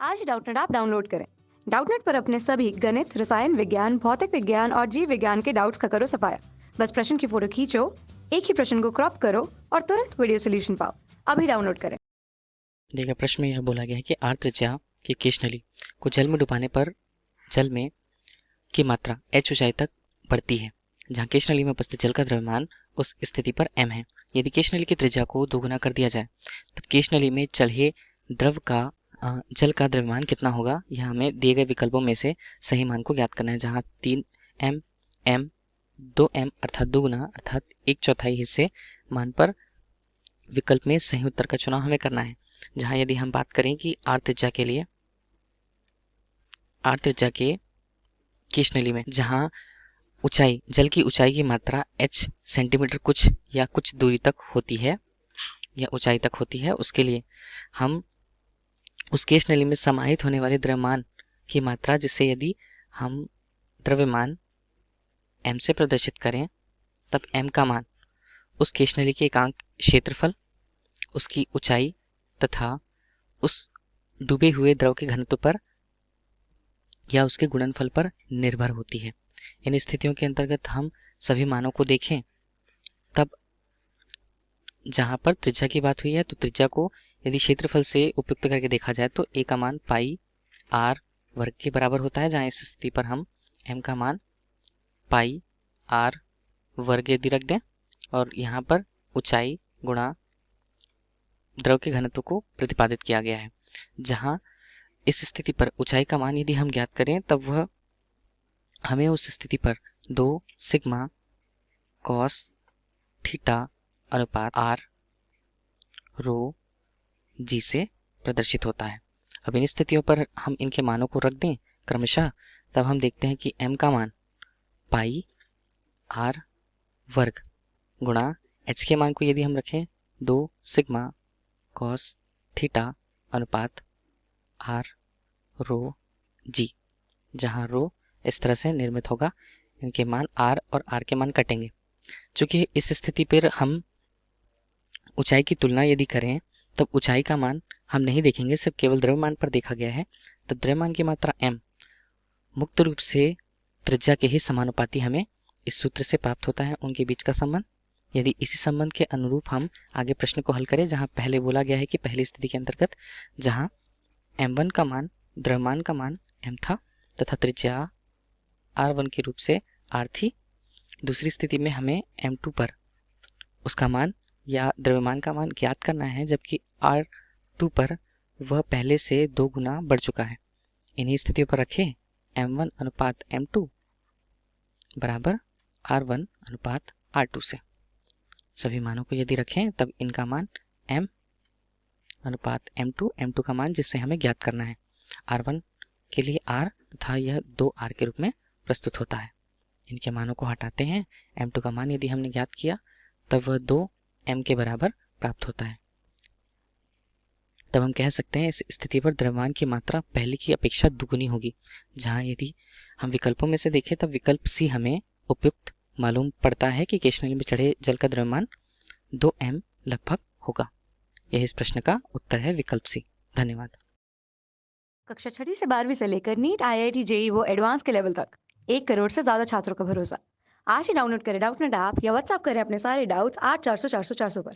आज ही Doubtnut app download करें। Doubtnut पर अपने सभी गणित, रसायन विज्ञान, भौतिक विज्ञान और जीव विज्ञान के डाउट्स का करो सफाया। बस प्रश्न की फोटो खींचो, एक ही प्रश्न को क्रॉप करो और तुरंत वीडियो सोल्यूशन पाओ। अभी डाउनलोड करें। देखिए, प्रश्न में यह बोला गया है कि आर्द्र त्रिज्या की केश नली को जल में डुबाने पर जल में की मात्रा h ऊंचाई तक बढ़ती है, जहाँ केश नली में उपस्थित जल का द्रव्यमान उस स्थिति पर m है। यदि केश नली की त्रिज्या को दोगुना कर दिया जाए तब केश नली में चढ़े द्रव का जल का द्रव्यमान कितना होगा। यह हमें दिए गए विकल्पों में से सही मान को ज्ञात करना है, जहाँ 3m, m, 2m अर्थात दोगुना अर्थात 1/4 हिस्से मान पर विकल्प में सही उत्तर का चुनाव हमें करना है। जहाँ यदि हम बात करें कि आर्द्र त्रिज्या के लिए, आर्द्र त्रिज्या के केश नली में जहाँ ऊंचाई, जल की ऊंचाई की मात्रा h सेंटीमीटर कुछ या कुछ दूरी तक होती है या ऊंचाई तक होती है, उसके लिए हम उस केश नली में समाहित होने वाले द्रव्यमान की मात्रा, जिससे यदि हम द्रव्यमान m से प्रदर्शित करें तब m का मान उस केश नली के एकांक क्षेत्रफल, उसकी ऊंचाई तथा उस डूबे हुए द्रव के घनत्व पर या उसके गुणनफल पर निर्भर होती है। इन स्थितियों के अंतर्गत हम सभी मानों को देखें, तब जहां पर त्रिज्या की बात हुई है तो त्रिज्या को यदि क्षेत्रफल से उपयुक्त करके देखा जाए तो a का मान पाई r वर्ग के बराबर होता है, जहां इस स्थिति पर हम m का मान पाई r वर्ग यदि रख दें और यहाँ पर ऊंचाई गुणा द्रव के घनत्व को प्रतिपादित किया गया है। जहां इस स्थिति पर ऊंचाई का मान यदि हम ज्ञात करें तब वह हमें उस स्थिति पर 2 सिग्मा कॉस थीटा अनुपात r रो जी से प्रदर्शित होता है। अब इन स्थितियों पर हम इनके मानों को रख दें क्रमशः, तब हम देखते हैं कि m का मान पाई r वर्ग गुणा h के मान को यदि हम रखें 2 सिग्मा कॉस थीटा अनुपात r रो जी, जहां रो इस तरह से निर्मित होगा, इनके मान r और r के मान कटेंगे। चूंकि इस स्थिति पर हम ऊंचाई की तुलना यदि करें तब ऊंचाई का मान हम नहीं देखेंगे, सिर्फ केवल द्रव्यमान पर देखा गया है, तब द्रव्यमान की मात्रा m मुक्त रूप से त्रिज्या के ही समानुपाती हमें इस सूत्र से प्राप्त होता है, उनके बीच का संबंध। यदि इसी संबंध के अनुरूप हम आगे प्रश्न को हल करें, जहां पहले बोला गया है कि पहली स्थिति के अंतर्गत जहां m1 का मान, द्रव्यमान का मान m था तथा त्रिज्या r1 के रूप से r थी, दूसरी स्थिति में हमें m2 पर उसका मान या द्रव्यमान का मान ज्ञात करना है, जबकि r2 पर वह पहले से 2 गुना बढ़ चुका है। इन्हीं स्थितियों पर रखें m1 अनुपात m2 बराबर r1 अनुपात r2 से। सभी मानों को यदि रखें तब इनका मान m अनुपात m2 का मान जिससे हमें ज्ञात करना है, r1 के लिए r तथा यह 2r के रूप में प्रस्तुत होता है। इनके मानों को हटाते हैं, m2 का मान यदि हमने ज्ञात किया तब वह 2m के बराबर प्राप्त होता है। तब हम कह सकते हैं इस स्थिति पर द्रव्यमान की मात्रा पहले की अपेक्षा दुगुनी होगी। जहां यदि हम विकल्पों में से देखें तब विकल्प सी हमें उपयुक्त मालूम पड़ता है कि केश नली में चढ़े जल का द्रव्यमान 2m लगभग होगा। यह इस प्रश्न का उत्तर है, विकल्प सी। धन्यवाद। कक्षा 6 से 12वीं से लेकर नीट, IIT, जेईई वो एडवांस के लेवल तक 1 करोड़ से ज्यादा छात्रों का भरोसा। आज ही डाउनलोड करें डाउटनेट ऐप या व्हाट्सएप करें अपने सारे डाउट्स 8400 400 400 पर।